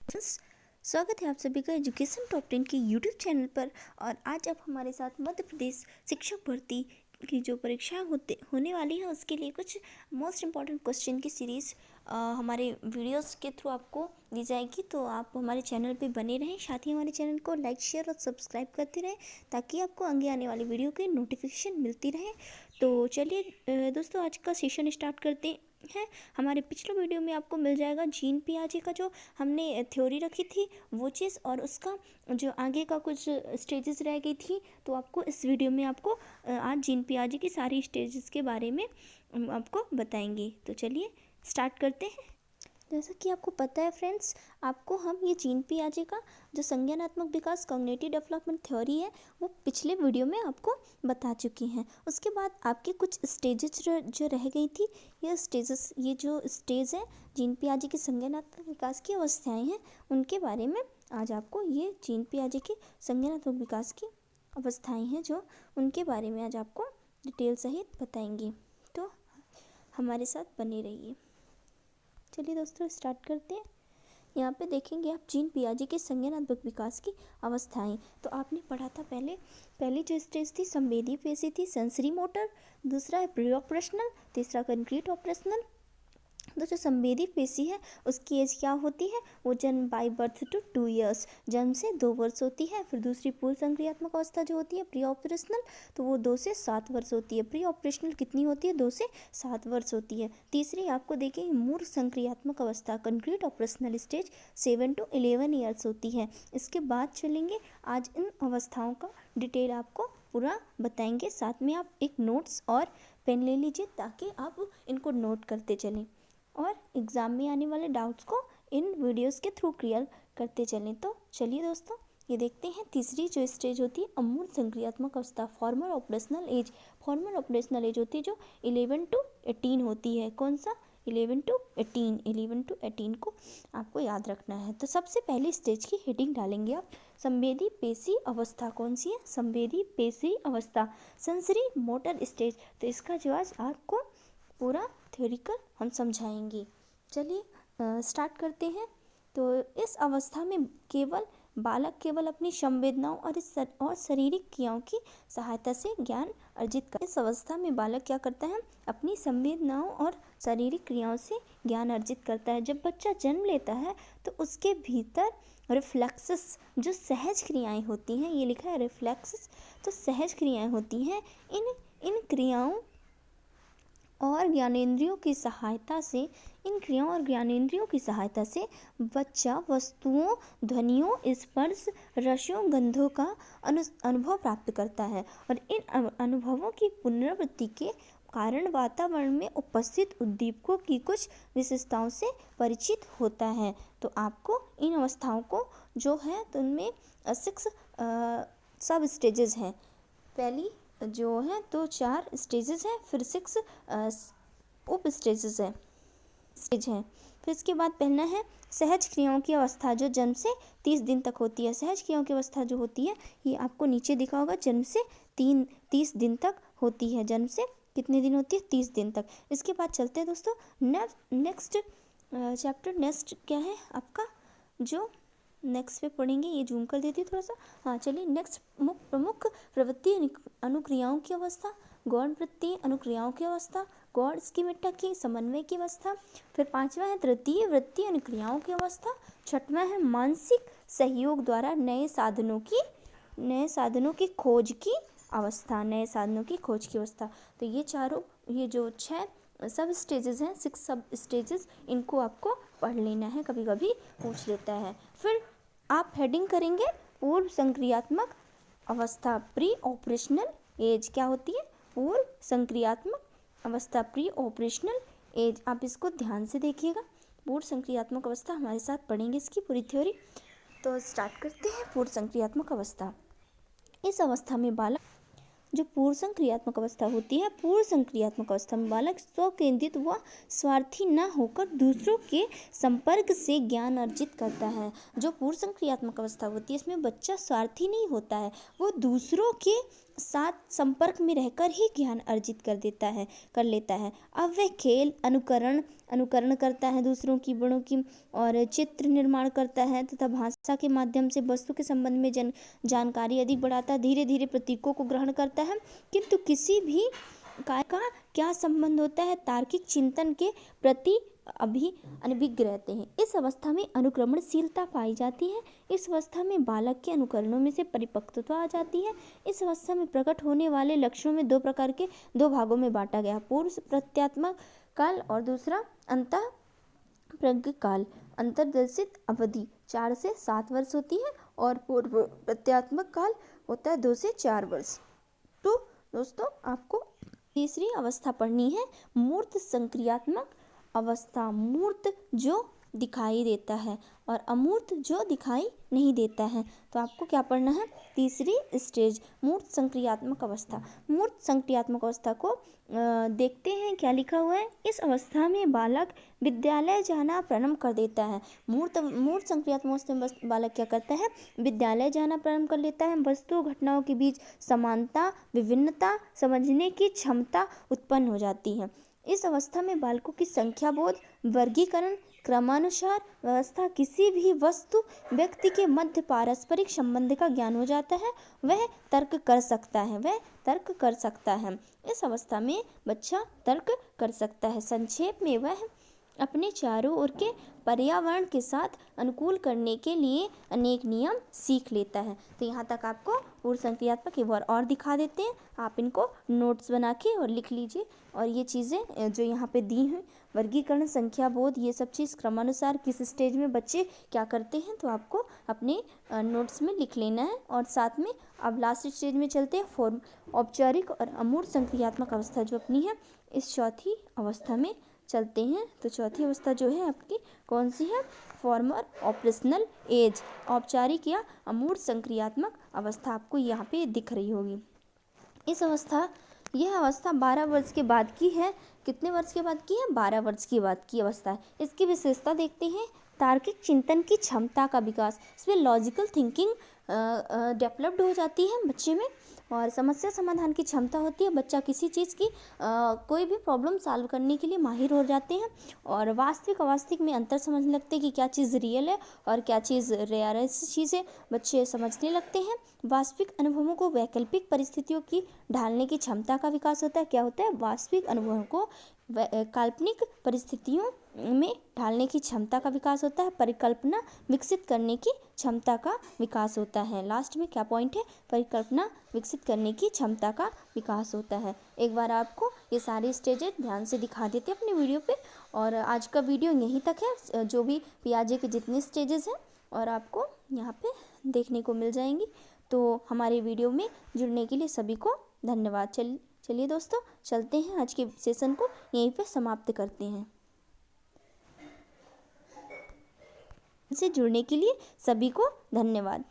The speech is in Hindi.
फ्रेंड्स, स्वागत है आप सभी का एजुकेशन टॉप 10 के यूट्यूब चैनल पर। और आज आप हमारे साथ मध्य प्रदेश शिक्षक भर्ती की जो परीक्षाएं होने वाली है उसके लिए कुछ मोस्ट इम्पॉर्टेंट क्वेश्चन की सीरीज़ हमारे वीडियोस के थ्रू आपको दी जाएगी। तो आप हमारे चैनल पे बने रहें, साथ ही हमारे चैनल को लाइक शेयर और सब्सक्राइब करते रहें ताकि आपको आगे आने वाली वीडियो की नोटिफिकेशन मिलती रहे। तो चलिए दोस्तों, आज का सेशन स्टार्ट करते हैं। हमारे पिछले वीडियो में आपको मिल जाएगा जीन पियाजे का जो हमने थ्योरी रखी थी वो चीज़, और उसका जो आगे का कुछ स्टेजेस रह गई थी। तो आपको इस वीडियो में आपको आज जीन पियाजे की सारी स्टेजेस के बारे में आपको बताएंगे। तो चलिए स्टार्ट करते हैं। जैसा कि आपको पता है फ्रेंड्स, आपको हम ये जीन पियाजे का जो संज्ञानात्मक विकास कॉग्निटिव डेवलपमेंट थ्योरी है वो पिछले वीडियो में आपको बता चुकी हैं। उसके बाद आपके कुछ स्टेजेस जो रह गई थी, ये जो स्टेज है जीन पियाजे की संज्ञानात्मक विकास की अवस्थाएं हैं उनके बारे में आज आपको ये जीन पियाजे की संज्ञानात्मक विकास की अवस्थाएं हैं जो उनके बारे में आज आपको डिटेल सहित बताएंगे। तो हमारे साथ बने रहिए। चलिए दोस्तों स्टार्ट करते हैं। यहाँ पे देखेंगे आप जीन पियाजे के संज्ञानात्मक विकास की अवस्थाएं। तो आपने पढ़ा था पहली जो स्टेज थी संवेदी पेशी थी, सेंसरी मोटर, दूसरा है प्री ऑपरेशनल, तीसरा कंक्रीट ऑपरेशनल। तो जो संवेदी पेशी है उसकी एज क्या होती है, वो जन्म बाय बर्थ टू 2 ईयर्स, जन्म से 2 वर्ष होती है। फिर दूसरी पूर्व संक्रियात्मक अवस्था जो होती है प्री ऑपरेशनल, तो वो 2 से 7 वर्ष होती है। प्री ऑपरेशनल कितनी होती है, 2 से 7 वर्ष होती है। तीसरी आपको देखें मूर्ख संक्रियात्मक अवस्था concrete operational stage 7 to 11 years होती है। इसके बाद चलेंगे आज इन अवस्थाओं का डिटेल आपको पूरा बताएंगे। साथ में आप एक नोट्स और पेन ले लीजिए ताकि आप इनको नोट करते चलें और एग्ज़ाम में आने वाले डाउट्स को इन वीडियोस के थ्रू क्लियर करते चलें। तो चलिए दोस्तों ये देखते हैं। तीसरी जो स्टेज होती है अमूर्त संक्रियात्मक अवस्था formal operational age. Formal operational age होती है जो 11 to 18 होती है। कौन सा, 11 to 18 को आपको याद रखना है। तो सबसे पहली स्टेज की हेडिंग डालेंगे आप संवेदी पेशी अवस्था। कौन सी है, संवेदी पेशी अवस्था, सेंसरी मोटर स्टेज। तो इसका जवाब आपको पूरा थ्योरिकल हम समझाएंगे। चलिए स्टार्ट करते हैं। तो इस अवस्था में बालक केवल अपनी संवेदनाओं और शारीरिक क्रियाओं की सहायता से ज्ञान अर्जित कर। इस अवस्था में बालक क्या करता है, अपनी संवेदनाओं और शारीरिक क्रियाओं से ज्ञान अर्जित करता है। जब बच्चा जन्म लेता है तो उसके भीतर रिफ्लेक्सेस जो सहज क्रियाएं होती हैं, ये लिखा है रिफ्लेक्सेस, तो सहज क्रियाएं होती हैं। इन क्रियाओं और ज्ञानेंद्रियों की सहायता से बच्चा वस्तुओं, ध्वनियों, स्पर्श, रसों, गंधों का अनुभव प्राप्त करता है और इन अनुभवों की पुनरावृत्ति के कारण वातावरण में उपस्थित उद्दीपकों की कुछ विशेषताओं से परिचित होता है। तो आपको इन अवस्थाओं को जो है तो उनमें 6 सब स्टेजेस हैं। पहली जो है तो 4 स्टेजेस हैं, फिर 6 उप स्टेजेस हैं। फिर इसके बाद पहला है सहज क्रियाओं की अवस्था जो जन्म से 30 दिन तक होती है। सहज क्रियाओं की अवस्था जो होती है ये आपको नीचे दिखा होगा, जन्म से 30 दिन तक होती है। जन्म से कितने दिन होती है, 30 दिन तक। इसके बाद चलते हैं दोस्तों नेक्स्ट चैप्टर। नेक्स्ट क्या है आपका, जो नेक्स्ट पे पढ़ेंगे, ये जूम कर देती है थोड़ा सा। हाँ चलिए नेक्स्ट प्रमुख प्रवृत्ति अनुक्रियाओं की अवस्था, गौण वृत्ति अनुक्रियाओं की अवस्था, गौण स्कीमेटा की समन्वय की अवस्था। फिर 5वां है तृतीय वृत्ति अनुक्रियाओं की अवस्था। 6वां है मानसिक सहयोग द्वारा नए साधनों की खोज की अवस्था। तो ये जो 6 सब स्टेजेस हैं, 6 सब स्टेजेस, इनको आपको पढ़ लेना है, कभी कभी पूछ लेता है। फिर आप हेडिंग करेंगे पूर्व संक्रियात्मक अवस्था प्री ऑपरेशनल एज। क्या होती है, पूर्व संक्रियात्मक अवस्था प्री ऑपरेशनल एज। आप इसको ध्यान से देखिएगा। पूर्व संक्रियात्मक अवस्था हमारे साथ पढ़ेंगे इसकी पूरी थ्योरी। तो स्टार्ट करते हैं। पूर्व संक्रियात्मक अवस्था, इस अवस्था में बालक जो पूर्व संक्रियात्मक अवस्था होती है, पूर्व संक्रियात्मक अवस्था में बालक स्वकेंद्रित व स्वार्थी न होकर दूसरों के संपर्क से ज्ञान अर्जित करता है। जो पूर्व संक्रियात्मक अवस्था होती है इसमें बच्चा स्वार्थी नहीं होता है, वो दूसरों के साथ संपर्क में रहकर ही ज्ञान अर्जित कर लेता है। अब वह खेल, अनुकरण, अनुकरण करता है दूसरों की, बड़ों की, और चित्र निर्माण करता है तथा भाषा के माध्यम से वस्तु के संबंध में जानकारी अधिक बढ़ाता है, धीरे धीरे प्रतीकों को ग्रहण करता है। किंतु किसी भी काय का क्या संबंध होता है, तार्किक चिंतन के प्रति अभी अनभिज्ञ रहते हैं। इस अवस्था में अनुक्रमणशीलता पाई जाती है। इस अवस्था में बालक के अनुकरणों में से परिपक्वता आ जाती है। इस अवस्था में प्रकट होने वाले लक्षणों में दो प्रकार के दो भागों में बांटा गया, पूर्व प्रत्यात्मक काल और दूसरा अंतः प्रज्ञ काल। अंतर्दर्शित अवधि 4 से 7 वर्ष होती है और पूर्व प्रत्यात्मक काल होता है 2 से 4 वर्ष। तो दोस्तों आपको तीसरी अवस्था पढ़नी है, मूर्त संक्रियात्मक अवस्था। मूर्त जो दिखाई देता है और अमूर्त जो दिखाई नहीं देता है। तो आपको क्या पढ़ना है, तीसरी स्टेज मूर्त संक्रियात्मक अवस्था। मूर्त संक्रियात्मक अवस्था को देखते हैं क्या लिखा हुआ है। इस अवस्था में बालक विद्यालय जाना प्रारंभ कर देता है। मूर्त संक्रियात्मक अवस्था में बालक क्या करता है, विद्यालय जाना प्रारंभ कर लेता है। वस्तु घटनाओं के बीच समानता, विभिन्नता समझने की क्षमता उत्पन्न हो जाती है। इस अवस्था में बालकों की संख्या बोध, वर्गीकरण, क्रमानुसार व्यवस्था, किसी भी वस्तु व्यक्ति के मध्य पारस्परिक संबंध का ज्ञान हो जाता है। वह तर्क कर सकता है। इस अवस्था में बच्चा तर्क कर सकता है। संक्षेप में वह अपने चारों ओर के पर्यावरण के साथ अनुकूल करने के लिए अनेक नियम सीख लेता है। तो यहाँ तक आपको पूर्व संक्रियात्मक एक बार और दिखा देते हैं। आप इनको नोट्स बना के और लिख लीजिए। और ये चीज़ें जो यहाँ पे दी हैं, वर्गीकरण, संख्या बोध, ये सब चीज़ क्रमानुसार किस स्टेज में बच्चे क्या करते हैं, तो आपको अपने नोट्स में लिख लेना है। और साथ में अब लास्ट स्टेज में चलते हैं, फॉर्म औपचारिक और अमूर्त संक्रियात्मक अवस्था जो अपनी है, इस चौथी अवस्था में चलते हैं। तो चौथी अवस्था जो है आपकी कौन सी है, फॉर्मर ऑपरेशनल एज, औपचारिक या अमूर्त संक्रियात्मक अवस्था आपको यहाँ पे दिख रही होगी। यह अवस्था 12 वर्ष के बाद की है। कितने वर्ष के बाद की है, 12 वर्ष के बाद की अवस्था है। इसकी विशेषता देखते हैं, तार्किक चिंतन की क्षमता का विकास, इसमें लॉजिकल थिंकिंग डेवलप्ड हो जाती है बच्चे में, और समस्या समाधान की क्षमता होती है। बच्चा किसी चीज़ की कोई भी प्रॉब्लम सॉल्व करने के लिए माहिर हो जाते हैं, और वास्तविक अवास्तविक में अंतर समझने लगते हैं कि क्या चीज़ रियल है और क्या चीज़ रेयरेस्ट चीज़ है, बच्चे समझने लगते हैं। वास्तविक अनुभवों को वैकल्पिक परिस्थितियों की ढालने की क्षमता का विकास होता है। क्या होता है, वास्तविक अनुभवों को काल्पनिक परिस्थितियों में ढालने की क्षमता का विकास होता है। परिकल्पना विकसित करने की क्षमता का विकास होता है। लास्ट में क्या पॉइंट है, परिकल्पना विकसित करने की क्षमता का विकास होता है। एक बार आपको ये सारी स्टेजेस ध्यान से दिखा देते हैं अपनी वीडियो पे। और आज का वीडियो यहीं तक है, जो भी पियाजे के जितने स्टेजेस हैं और आपको यहाँ पे देखने को मिल जाएंगी। तो हमारे वीडियो में जुड़ने के लिए सभी को धन्यवाद। चलिए दोस्तों, चलते हैं, आज के सेशन को यहीं पे समाप्त करते हैं। से जुड़ने के लिए सभी को धन्यवाद।